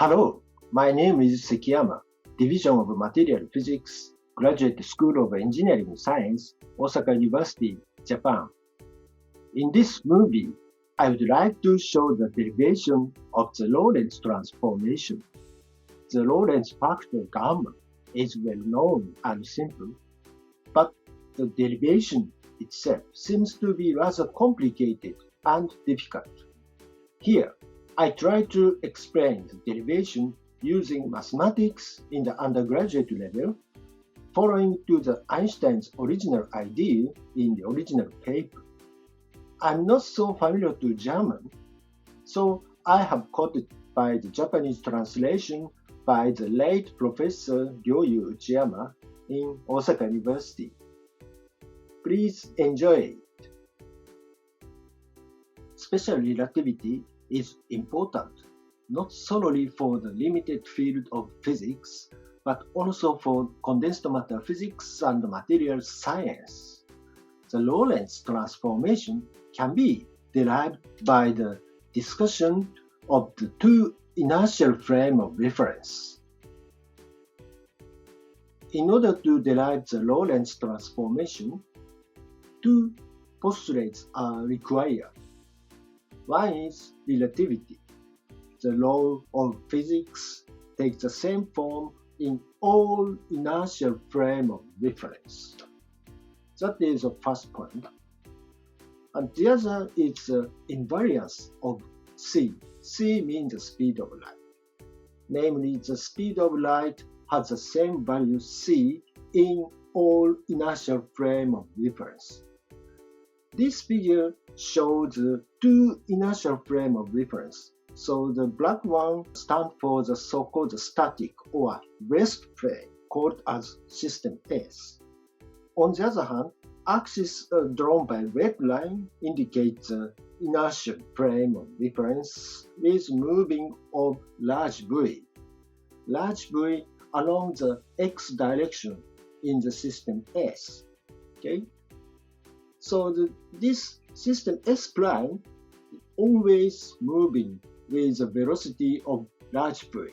Hello, my name is Sekiyama, Division of Material Physics, Graduate School of Engineering Science, Osaka University, Japan. In this movie, I would like to show the derivation of the Lorentz transformation. The Lorentz factor gamma is well known and simple, but the derivation itself seems to be rather complicated and difficult. Here, I try to explain the derivation using mathematics in the undergraduate level, following to the Einstein's original idea in the original paper. I'm not so familiar to German, so I have quoted by the Japanese translation by the late Professor Ryoyu Uchiyama in Osaka University. Please enjoy it. Special relativity is important not solely for the limited field of physics, but also for condensed matter physics and material science. The Lorentz transformation can be derived by the discussion of the two inertial frame of reference. In order to derive the Lorentz transformation, two postulates are required. One is relativity. The law of physics takes the same form in all inertial frame of reference. That is the first point. And the other is the invariance of c. c means the speed of light. Namely, the speed of light has the same value c in all inertial frame of reference. This figure shows the two inertial frame of reference. So the black one stands for the so-called static or rest frame called as system S. On the other hand, axis drawn by red line indicates the inertial frame of reference with moving of large V. Large V along the x direction in the system S. Okay? So this system S prime is always moving with the velocity of large V.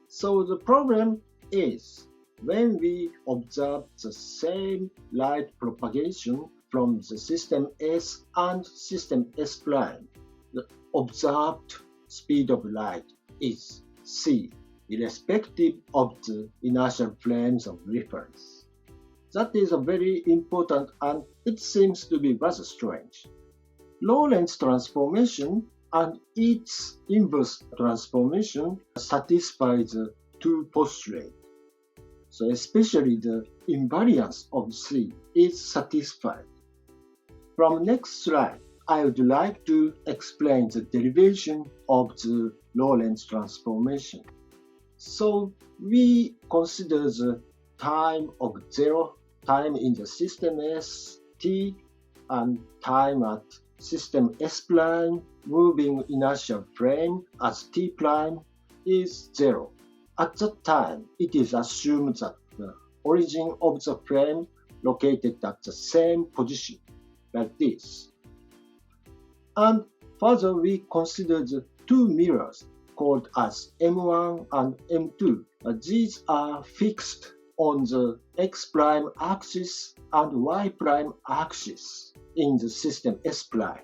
So the problem is when we observe the same light propagation from the system S and system S prime, the observed speed of light is c, irrespective of the inertial frames of reference. That is a very important and it seems to be rather strange. Lorentz transformation and its inverse transformation satisfy the two postulates. So especially the invariance of C is satisfied. From next slide, I would like to explain the derivation of the Lorentz transformation. So we consider the time of zero, time in the system S, t, and time at system S prime moving inertial frame as t prime is 0. At that time, it is assumed that the origin of the frame located at the same position, like this. And further, we consider the two mirrors called as M1 and M2. These are fixed on the x prime axis and y prime axis in the system S prime.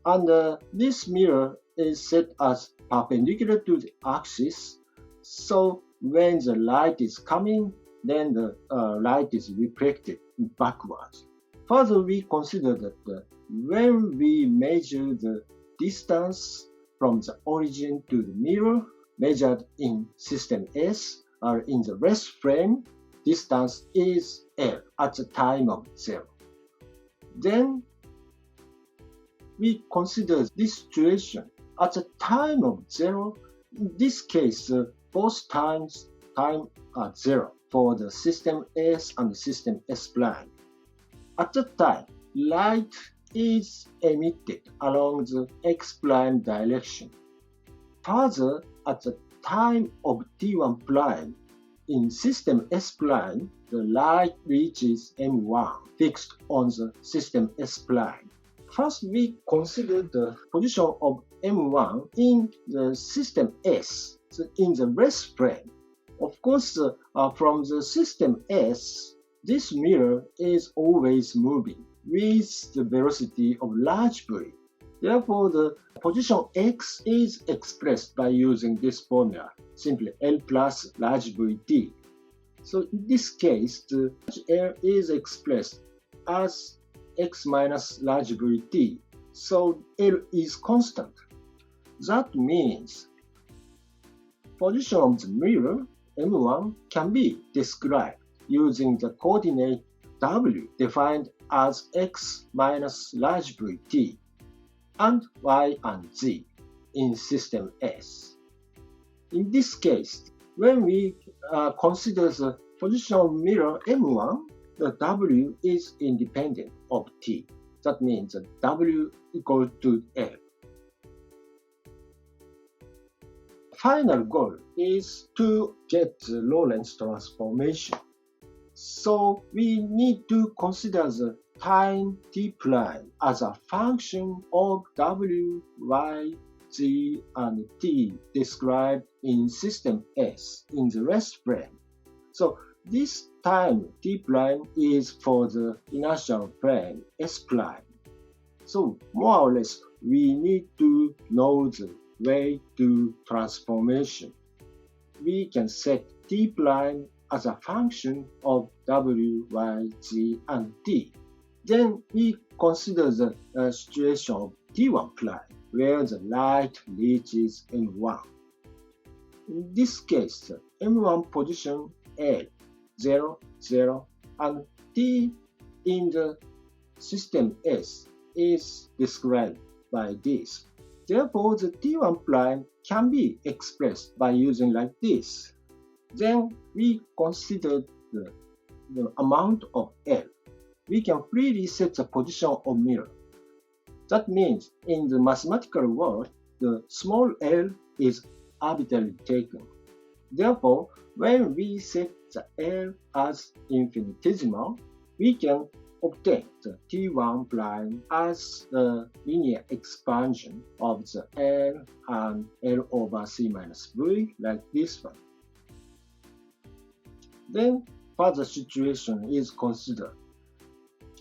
And this mirror is set as perpendicular to the axis, so when the light is coming, then the light is reflected backwards. Further, we consider that when we measure the distance from the origin to the mirror, measured in system S or in the rest frame, distance is L at the time of 0. Then we consider this situation at the time of 0. In this case, both times time are 0 for the system S and the system S prime. At that time, light is emitted along the x prime direction. Further, at the time of t1 prime, in system S prime, the light reaches M1 fixed on the system S prime. First, we consider the position of M1 in the system S, so in the rest frame. Of course, from the system S, this mirror is always moving with the velocity of large V. Therefore, the position X is expressed by using this formula, simply L plus large VT. So in this case, the L is expressed as X minus large VT. So L is constant. That means position of the mirror M1 can be described using the coordinate W defined as X minus large VT and Y and Z in system S. In this case, when we consider the position of mirror M1, the W is independent of T. That means that W equal to L. Final goal is to get the Lorentz transformation. So we need to consider the time t prime as a function of W, Y, Z, and T described in system S in the rest frame. So this time t prime is for the inertial frame S prime. So more or less, we need to know the way to transformation. We can set t prime as a function of W, Y, Z, and T. Then we consider the situation of T1 prime, where the light reaches M1. In this case, the M1 position L, 0, 0, and T in the system S is described by this. Therefore, the T1 prime can be expressed by using like this. Then we consider the amount of L. We can freely set the position of mirror. That means in the mathematical world, the small l is arbitrarily taken. Therefore, when we set the L as infinitesimal, we can obtain the T1 prime as the linear expansion of the L and L over C minus V like this one. Then further situation is considered.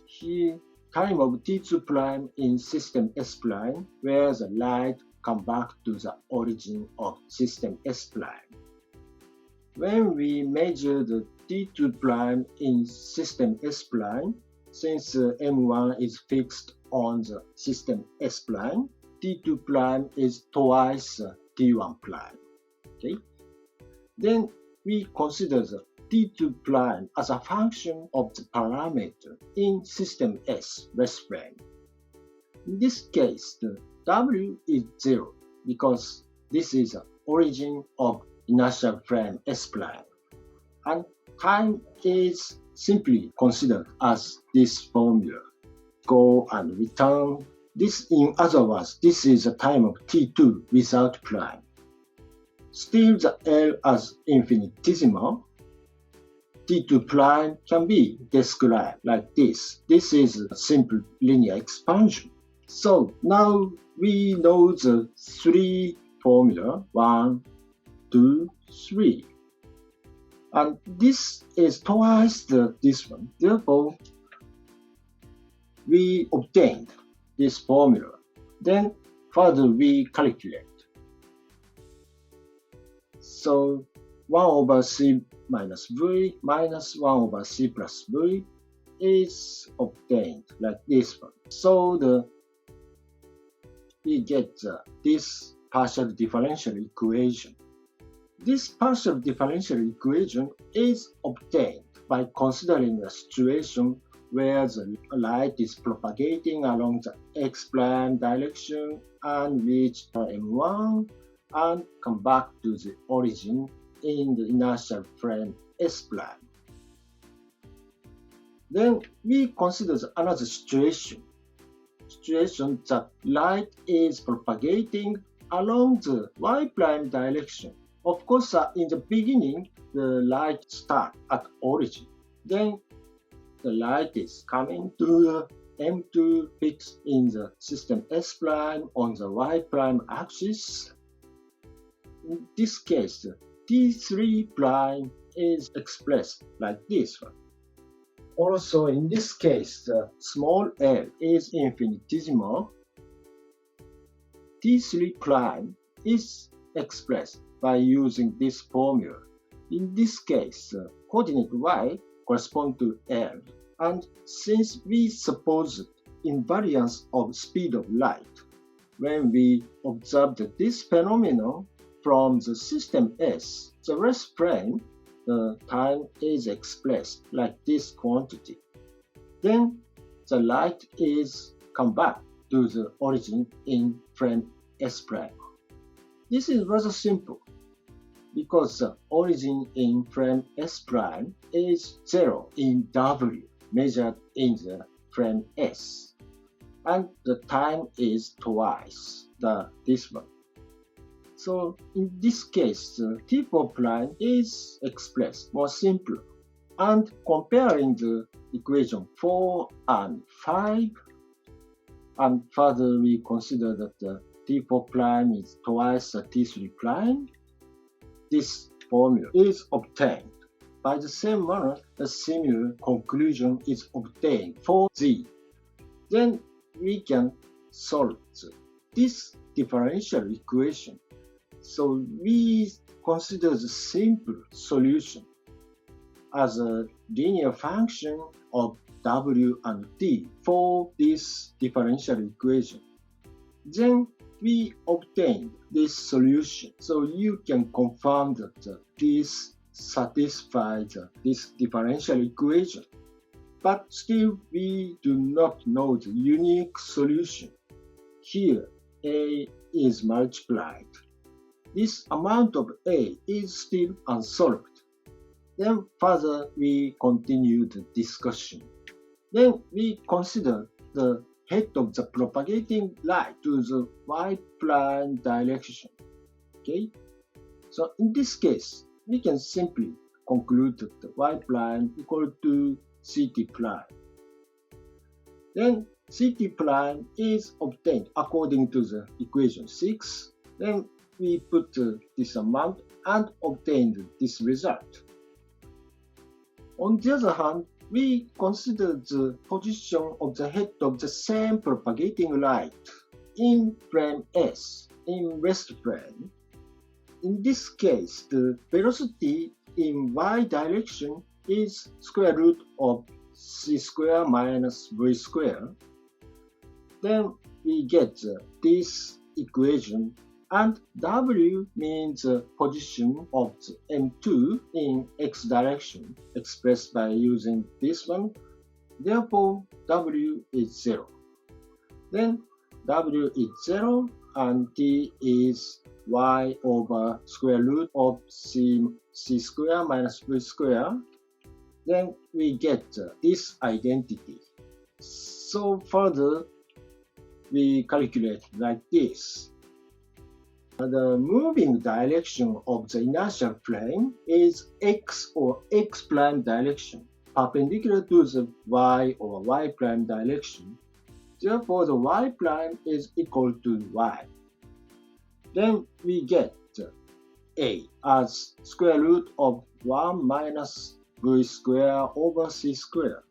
Here, time of T2 prime in system S prime, where the light come back to the origin of system S prime. When we measure the T2 prime in system S prime, since M1 is fixed on the system S prime, T2 prime is twice T1 prime. Okay? Then we consider the T2 prime as a function of the parameter in system S rest frame. In this case, the W is 0 because this is the origin of inertial frame S prime. And time is simply considered as this formula. Go and return. This, in other words, this is the time of T2 without prime. Still the L as infinitesimal. T2 prime can be described like this. This is a simple linear expansion. So now we know the three formula, 1, 2, 3. And this is twice this one. Therefore, we obtained this formula. Then further we calculate. So 1 over C minus V minus 1 over C plus V is obtained like this one. So we get this partial differential equation. This partial differential equation is obtained by considering a situation where the light is propagating along the x prime direction and reach M1 and come back to the origin in the inertial frame S prime. Then we consider another situation that light is propagating along the y prime direction. Of course, in the beginning, the light starts at origin. Then the light is coming to the M2 fixed in the system S prime on the Y prime axis. In this case, T3 prime is expressed like this one. Also, in this case, the small l is infinitesimal. T3 prime is expressed by using this formula. In this case, coordinate y corresponds to L, and since we supposed invariance of speed of light, when we observed this phenomenon from the system S, the rest frame, the time is expressed like this quantity. Then the light is come back to the origin in frame S prime. This is rather simple because the origin in frame S prime is 0 in W measured in the frame S, and the time is twice this one. So in this case, the T4 prime is expressed more simple, and comparing the equation 4 and 5, and further we consider that the T4 prime is twice the T3 prime, this formula is obtained. By the same manner, a similar conclusion is obtained for Z. Then we can solve this differential equation. So we consider the simple solution as a linear function of W and T for this differential equation. Then we obtain this solution. So you can confirm that this satisfies this differential equation. But still we do not know the unique solution. Here A is multiplied. This amount of A is still unsolved. Then further we continue the discussion. Then we consider the head of the propagating light to the Y prime direction. Okay? So in this case, we can simply conclude that the Y prime equal to CT prime. Then CT prime is obtained according to the equation 6. Then we put this amount and obtained this result. On the other hand, we consider the position of the head of the same propagating light in frame S, in rest frame. In this case, the velocity in y direction is square root of c square minus v square. Then we get this equation, and W means the position of the M2 in x direction expressed by using this one. Therefore, W is 0. Then W is 0 and T is y over square root of c square minus v square. Then we get this identity. So further, we calculate like this. The moving direction of the inertial frame is x or x prime direction, perpendicular to the y or y prime direction. Therefore, the y prime is equal to y. Then we get A as square root of 1 minus v square over c square.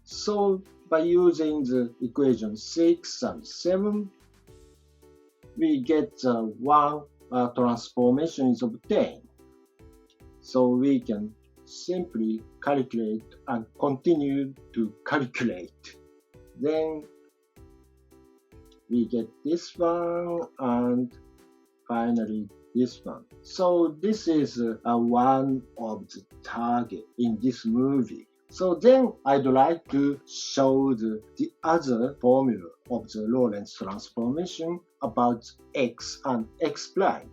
So by using the equation 6 and 7, we get one transformation is obtained. So we can simply calculate and continue to calculate. Then we get this one and finally this one. So this is one of the target in this movie. So then I'd like to show the other formula of the Lorentz transformation about x and x prime.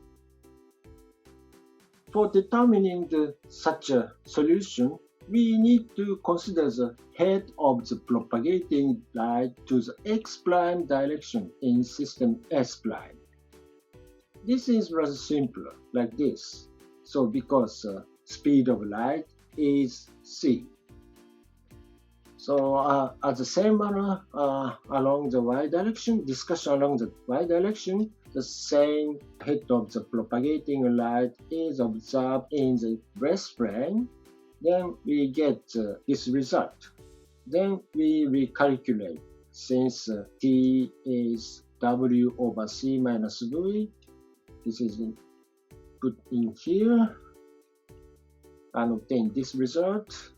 For determining such a solution, we need to consider the head of the propagating light to the x prime direction in system S prime. This is rather simpler, like this. So because speed of light is c. So at the same manner, along the y direction, discussion along the y direction, the same head of the propagating light is observed in the breast plane. Then we get this result. Then we recalculate. Since T is W over C minus V, this is put in here and obtain this result.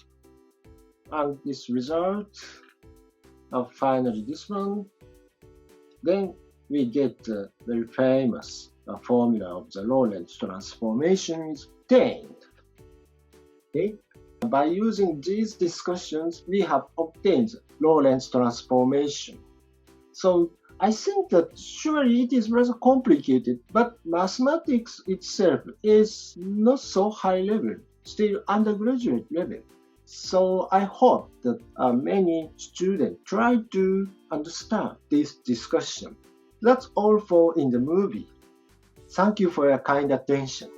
And this result, and finally this one, then we get the very famous formula of the Lorentz transformation is obtained. Okay? By using these discussions, we have obtained the Lorentz transformation. So I think that surely it is rather complicated, but mathematics itself is not so high level, still undergraduate level. So I hope that many students try to understand this discussion. That's all for in the movie. Thank you for your kind attention.